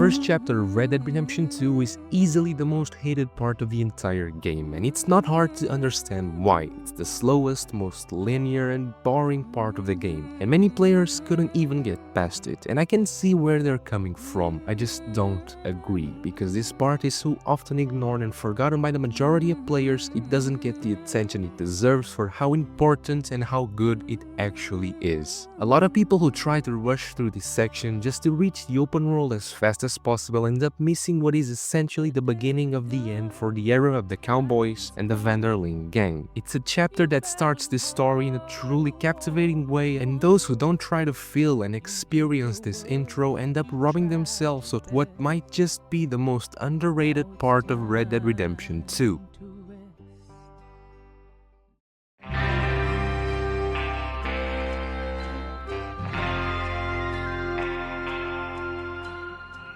first chapter of Red Dead Redemption 2 is easily the most hated part of the entire game, and it's not hard to understand why. It's the slowest, most linear and boring part of the game, and many players couldn't even get past it, and I can see where they're coming from. I just don't agree, because this part is so often ignored and forgotten by the majority of players, it doesn't get the attention it deserves for how important and how good it actually is. A lot of people who try to rush through this section just to reach the open world as fast as possible end up missing what is essentially the beginning of the end for the era of the cowboys and the Van der Linde gang. It's a chapter that starts this story in a truly captivating way, and those who don't try to feel and experience this intro end up robbing themselves of what might just be the most underrated part of Red Dead Redemption 2.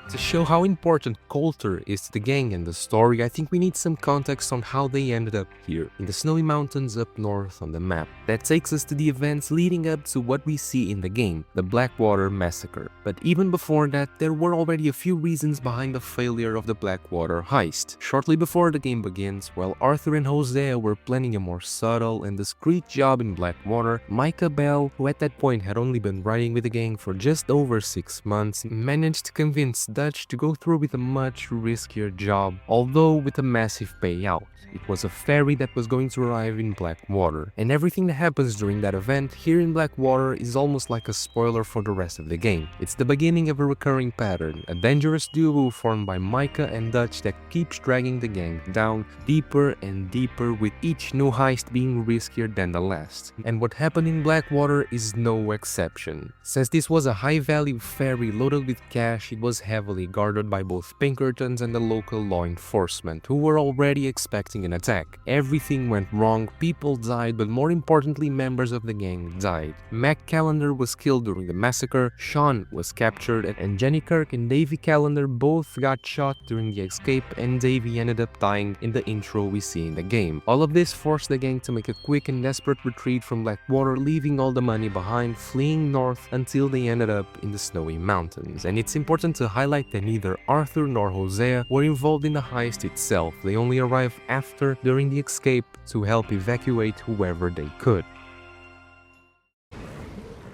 To show how important Colter is to the gang and the story, I think we need some context on how they ended up here, in the snowy mountains up north on the map. That takes us to the events leading up to what we see in the game, the Blackwater massacre. But even before that, there were already a few reasons behind the failure of the Blackwater heist. Shortly before the game begins, while Arthur and Hosea were planning a more subtle and discreet job in Blackwater, Micah Bell, who at that point had only been riding with the gang for just over 6 months, managed to convince Dutch to go through with a much riskier job, although with a massive payout. It was a ferry that was going to arrive in Blackwater, and everything that happens during that event here in Blackwater is almost like a spoiler for the rest of the game. It's the beginning of a recurring pattern, a dangerous duo formed by Micah and Dutch that keeps dragging the gang down deeper and deeper, with each new heist being riskier than the last. And what happened in Blackwater is no exception. Since this was a high-value ferry loaded with cash, it was heavily guarded by both Pinkertons and the local law enforcement, who were already expecting an attack. Everything went wrong, people died, but more importantly, members of the gang died. Mac Callender was killed during the massacre, Sean was captured, and Jenny Kirk and Davy Callender both got shot during the escape, and Davy ended up dying in the intro we see in the game. All of this forced the gang to make a quick and desperate retreat from Blackwater, leaving all the money behind, fleeing north until they ended up in the snowy mountains. And it's important to highlight that neither Arthur nor Hosea were involved in the heist itself. They only arrived after, during the escape, to help evacuate whoever they could.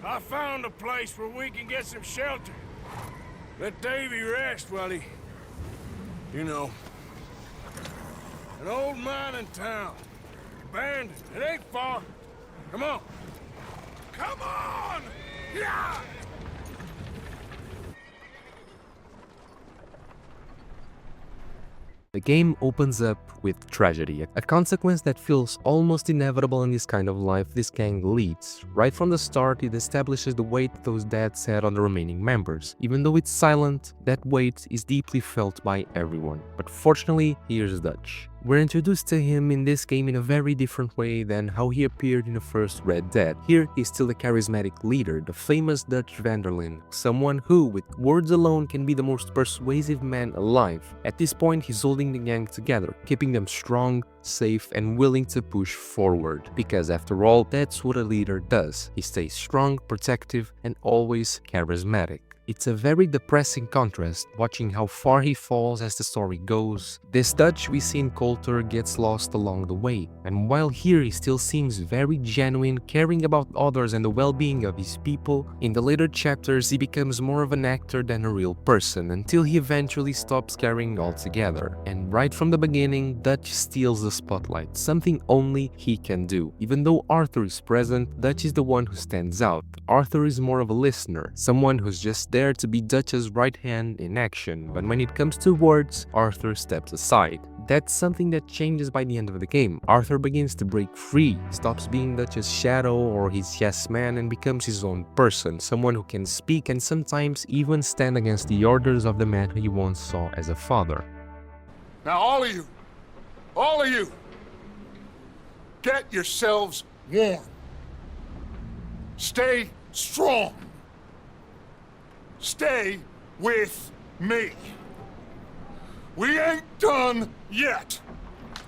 I found a place where we can get some shelter. Let Davy rest while he... you know. An old mining town. Abandoned. It ain't far. Come on. Come on! Yeah! The game opens up with tragedy, a consequence that feels almost inevitable in this kind of life this gang leads. Right from the start, it establishes the weight those deaths had on the remaining members. Even though it's silent, that weight is deeply felt by everyone. But fortunately, here's Dutch. We're introduced to him in this game in a very different way than how he appeared in the first Red Dead. Here, he's still a charismatic leader, the famous Dutch Van der Linde, someone who, with words alone, can be the most persuasive man alive. At this point, he's holding the gang together, keeping them strong, safe, and willing to push forward. Because after all, that's what a leader does. He stays strong, protective, and always charismatic. It's a very depressing contrast, watching how far he falls as the story goes. This Dutch we see in Colter gets lost along the way, and while here he still seems very genuine, caring about others and the well-being of his people, in the later chapters he becomes more of an actor than a real person, until he eventually stops caring altogether. And right from the beginning, Dutch steals the spotlight, something only he can do. Even though Arthur is present, Dutch is the one who stands out. Arthur is more of a listener, someone who's just there to be Dutch's right hand in action, but when it comes to words, Arthur steps aside. That's something that changes by the end of the game. Arthur begins to break free, stops being Dutch's shadow or his yes man, and becomes his own person, someone who can speak and sometimes even stand against the orders of the man he once saw as a father. Now all of you, get yourselves warm. Stay strong. Stay with me. We ain't done yet.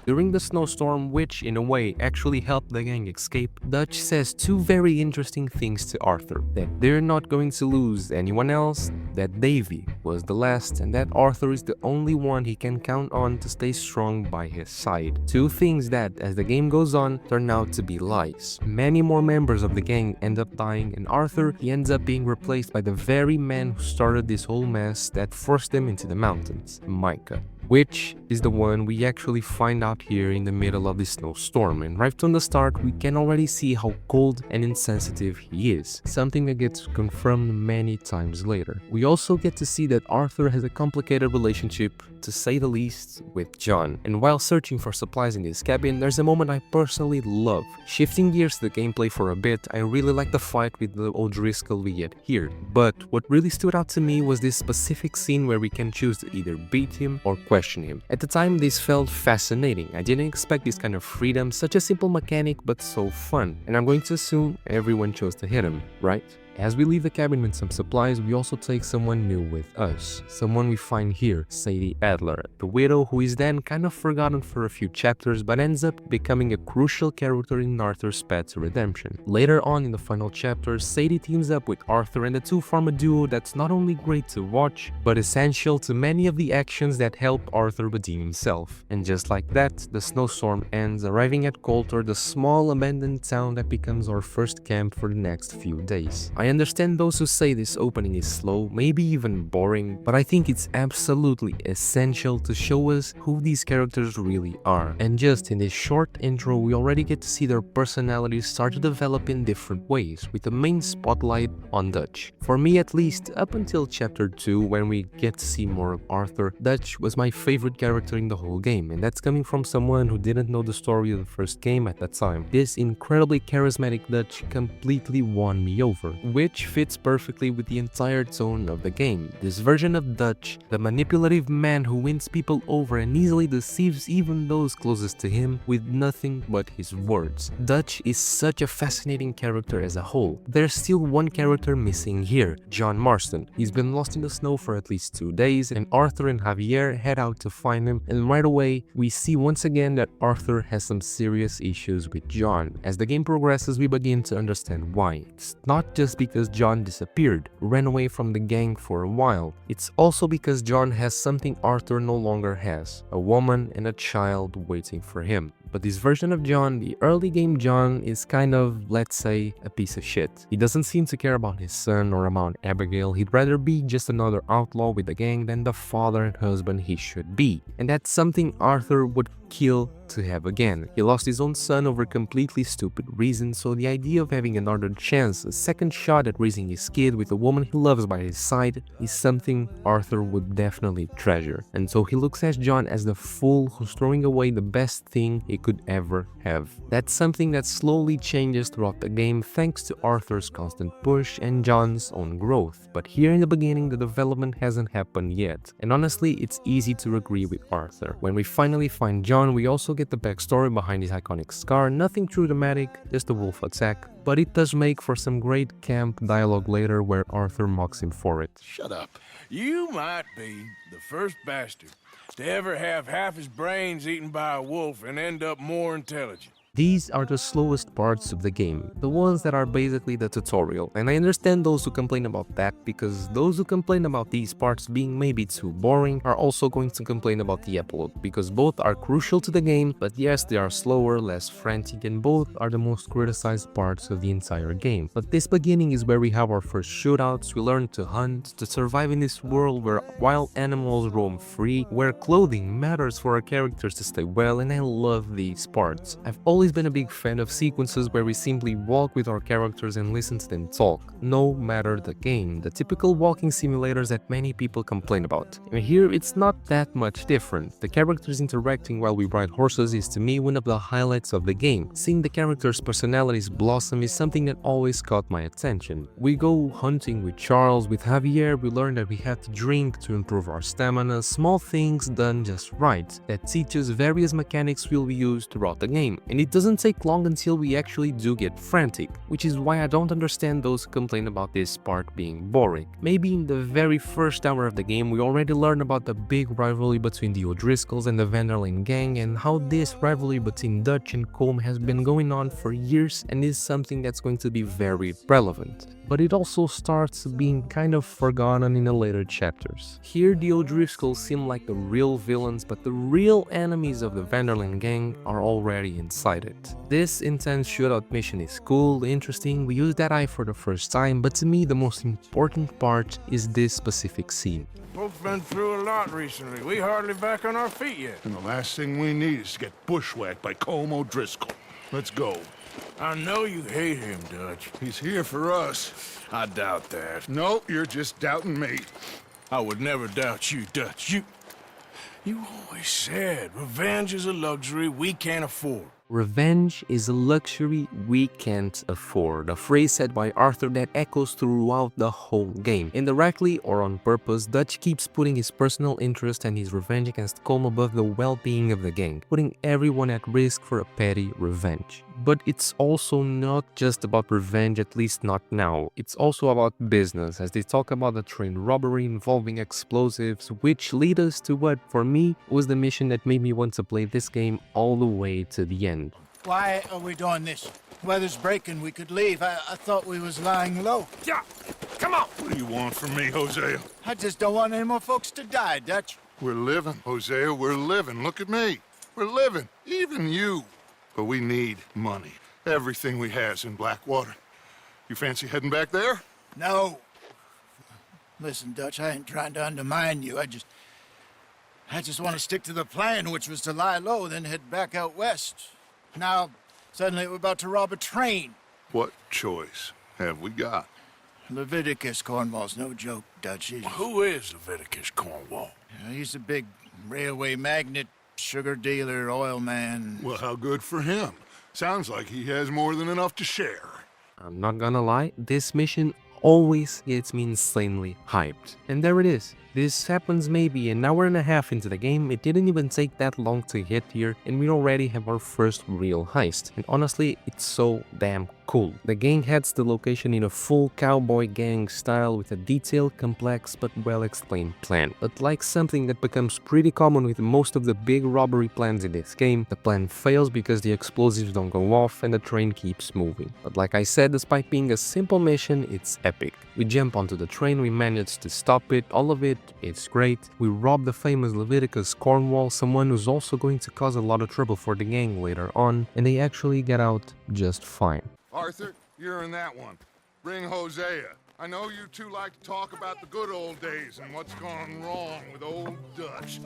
During the snowstorm, which in a way actually helped the gang escape, Dutch says two very interesting things to Arthur: that they're not going to lose anyone else, that Davy was the last, and that Arthur is the only one he can count on to stay strong by his side. Two things that, as the game goes on, turn out to be lies. Many more members of the gang end up dying, and Arthur, he ends up being replaced by the very man who started this whole mess that forced them into the mountains, Micah, which is the one we actually find out here in the middle of the snowstorm. And right from the start, we can already see how cold and insensitive he is, something that gets confirmed many times later. We also get to see that Arthur has a complicated relationship, to say the least, with John. And while searching for supplies in his cabin, there's a moment I personally love. Shifting gears to the gameplay for a bit, I really like the fight with the O'Driscoll we get here. But what really stood out to me was this specific scene where we can choose to either beat him or question him. At the time, this felt fascinating. I didn't expect this kind of freedom, such a simple mechanic but so fun. And I'm going to assume everyone chose to hit him, right? As we leave the cabin with some supplies, we also take someone new with us. Someone we find here, Sadie Adler, the widow who is then kind of forgotten for a few chapters but ends up becoming a crucial character in Arthur's path to redemption. Later on in the final chapters, Sadie teams up with Arthur and the two form a duo that's not only great to watch, but essential to many of the actions that help Arthur redeem himself. And just like that, the snowstorm ends, arriving at Colter, the small abandoned town that becomes our first camp for the next few days. I understand those who say this opening is slow, maybe even boring, but I think it's absolutely essential to show us who these characters really are. And just in this short intro, we already get to see their personalities start to develop in different ways, with the main spotlight on Dutch. For me at least, up until chapter 2, when we get to see more of Arthur, Dutch was my favorite character in the whole game, and that's coming from someone who didn't know the story of the first game at that time. This incredibly charismatic Dutch completely won me over, which fits perfectly with the entire tone of the game. This version of Dutch, the manipulative man who wins people over and easily deceives even those closest to him with nothing but his words. Dutch is such a fascinating character as a whole. There's still one character missing here, John Marston. He's been lost in the snow for at least 2 days, and Arthur and Javier head out to find him, and right away we see once again that Arthur has some serious issues with John. As the game progresses, we begin to understand why. It's not just because John disappeared, ran away from the gang for a while. It's also because John has something Arthur no longer has, a woman and a child waiting for him. But this version of John, the early game John, is kind of, let's say, a piece of shit. He doesn't seem to care about his son or about Abigail. He'd rather be just another outlaw with the gang than the father and husband he should be. And that's something Arthur would kill to have again. He lost his own son over completely stupid reasons, so the idea of having another chance, a second shot at raising his kid with a woman he loves by his side, is something Arthur would definitely treasure. And so he looks at John as the fool who's throwing away the best thing he could ever have. That's something that slowly changes throughout the game thanks to Arthur's constant push and John's own growth. But here in the beginning, the development hasn't happened yet. And honestly, it's easy to agree with Arthur. When we finally find John, we also get the backstory behind his iconic scar, nothing too dramatic, just a wolf attack, but it does make for some great camp dialogue later where Arthur mocks him for it. Shut up. You might be the first bastard to ever have half his brains eaten by a wolf and end up more intelligent. These are the slowest parts of the game, the ones that are basically the tutorial, and I understand those who complain about that, because those who complain about these parts being maybe too boring are also going to complain about the epilogue, because both are crucial to the game, but yes, they are slower, less frantic, and both are the most criticized parts of the entire game. But this beginning is where we have our first shootouts, we learn to hunt, to survive in this world where wild animals roam free, where clothing matters for our characters to stay well, and I love these parts. I've always been a big fan of sequences where we simply walk with our characters and listen to them talk, no matter the game, the typical walking simulators that many people complain about. And here it's not that much different. The characters interacting while we ride horses is to me one of the highlights of the game. Seeing the characters' personalities blossom is something that always caught my attention. We go hunting with Charles, with Javier we learn that we have to drink to improve our stamina, small things done just right, that teach us various mechanics we'll use throughout the game. And it doesn't take long until we actually do get frantic, which is why I don't understand those who complain about this part being boring. Maybe in the very first hour of the game we already learn about the big rivalry between the O'Driscolls and the Van der Linde gang, and how this rivalry between Dutch and Colm has been going on for years and is something that's going to be very relevant. But it also starts being kind of forgotten in the later chapters. Here the O'Driscolls seem like the real villains, but the real enemies of the Van der Linde gang are already inside it. This intense shootout mission is cool, interesting, we use that eye for the first time, but to me the most important part is this specific scene. Both been through a lot recently. We hardly back on our feet yet. And the last thing we need is to get bushwhacked by Colm O'Driscoll. Let's go. I know you hate him, Dutch. He's here for us. I doubt that. No, you're just doubting me. I would never doubt you, Dutch. You always said revenge is a luxury we can't afford. Revenge is a luxury we can't afford, a phrase said by Arthur that echoes throughout the whole game. Indirectly or on purpose, Dutch keeps putting his personal interest and his revenge against Colm above the well-being of the gang, putting everyone at risk for a petty revenge. But it's also not just about revenge, at least not now. It's also about business, as they talk about the train robbery involving explosives, which lead us to what, for me, was the mission that made me want to play this game all the way to the end. Why are we doing this? Weather's breaking, we could leave. I thought we was lying low. Yeah, come on. What do you want from me, Hosea? I just don't want any more folks to die, Dutch. We're living, Hosea, we're living. Look at me. We're living, even you. But we need money. Everything we has in Blackwater. You fancy heading back there? No. Listen, Dutch, I ain't trying to undermine you. I just want to stick to the plan, which was to lie low, then head back out west. Now, suddenly we're about to rob a train. What choice have we got? Leviticus Cornwall's no joke, Dutch. Who is Leviticus Cornwall? He's a big railway magnate, sugar dealer, oil man. Well, how good for him. Sounds like he has more than enough to share. I'm not gonna lie, this mission always gets me insanely hyped. And there it is. This happens maybe an hour and a half into the game. It didn't even take that long to get here, and we already have our first real heist. And honestly, it's so damn cool. The gang heads the location in a full cowboy gang style with a detailed, complex, but well-explained plan. But like something that becomes pretty common with most of the big robbery plans in this game, the plan fails because the explosives don't go off and the train keeps moving. But like I said, despite being a simple mission, it's epic. We jump onto the train, we manage to stop it, all of it, it's great. We rob the famous Leviticus Cornwall, someone who's also going to cause a lot of trouble for the gang later on, and they actually get out just fine. Arthur, you're in that one. Bring Hosea. I know you two like to talk about the good old days and what's gone wrong with old Dutch.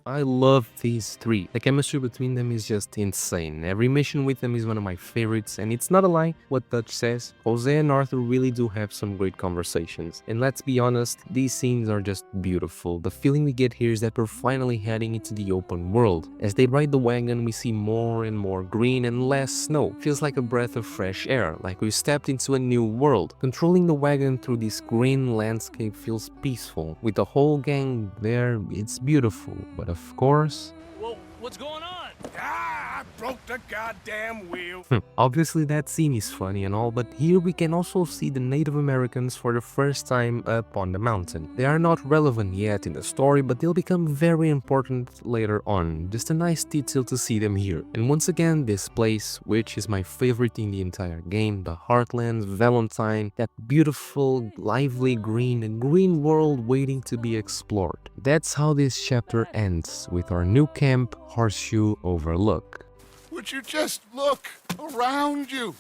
I love these three. The chemistry between them is just insane. Every mission with them is one of my favorites, and it's not a lie what Dutch says. Hosea and Arthur really do have some great conversations. And let's be honest, these scenes are just beautiful. The feeling we get here is that we're finally heading into the open world. As they ride the wagon, we see more and more green and less snow. Feels like a breath of fresh air, like we stepped into a new world. Controlling the wagon through this green landscape feels peaceful. With the whole gang there, it's beautiful. But of course... Whoa, what's going on? Ah, I broke the goddamn wheel. Obviously that scene is funny and all, but here we can also see the Native Americans for the first time up on the mountain. They are not relevant yet in the story, but they'll become very important later on. Just a nice detail to see them here. And once again, this place, which is my favorite in the entire game, the Heartlands, Valentine, that beautiful, lively green world waiting to be explored. That's how this chapter ends, with our new camp, Horseshoe Overlook. Would you just look around you?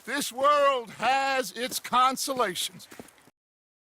This world has its consolations.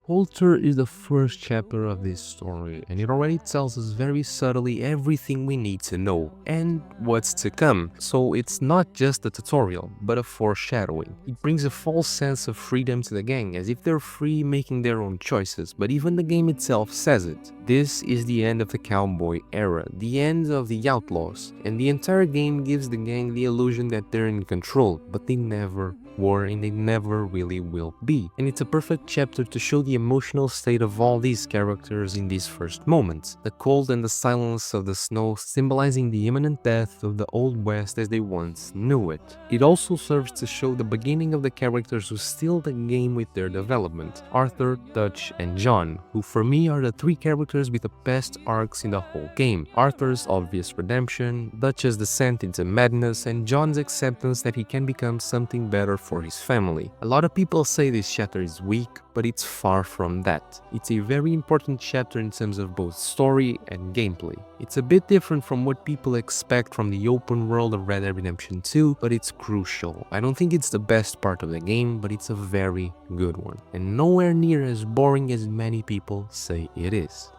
Colter is the first chapter of this story, and it already tells us very subtly everything we need to know and what's to come. So it's not just a tutorial, but a foreshadowing. It brings a false sense of freedom to the gang, as if they're free making their own choices, but even the game itself says it. This is the end of the cowboy era, the end of the outlaws, and the entire game gives the gang the illusion that they're in control, but they never were and they never really will be. And it's a perfect chapter to show the emotional state of all these characters in these first moments, the cold and the silence of the snow symbolizing the imminent death of the Old West as they once knew it. It also serves to show the beginning of the characters who steal the game with their development, Arthur, Dutch, and John, who for me are the three characters with the best arcs in the whole game. Arthur's obvious redemption, Dutch's descent into madness, and John's acceptance that he can become something better for his family. A lot of people say this chapter is weak, but it's far from that. It's a very important chapter in terms of both story and gameplay. It's a bit different from what people expect from the open world of Red Dead Redemption 2, but it's crucial. I don't think it's the best part of the game, but it's a very good one, and nowhere near as boring as many people say it is.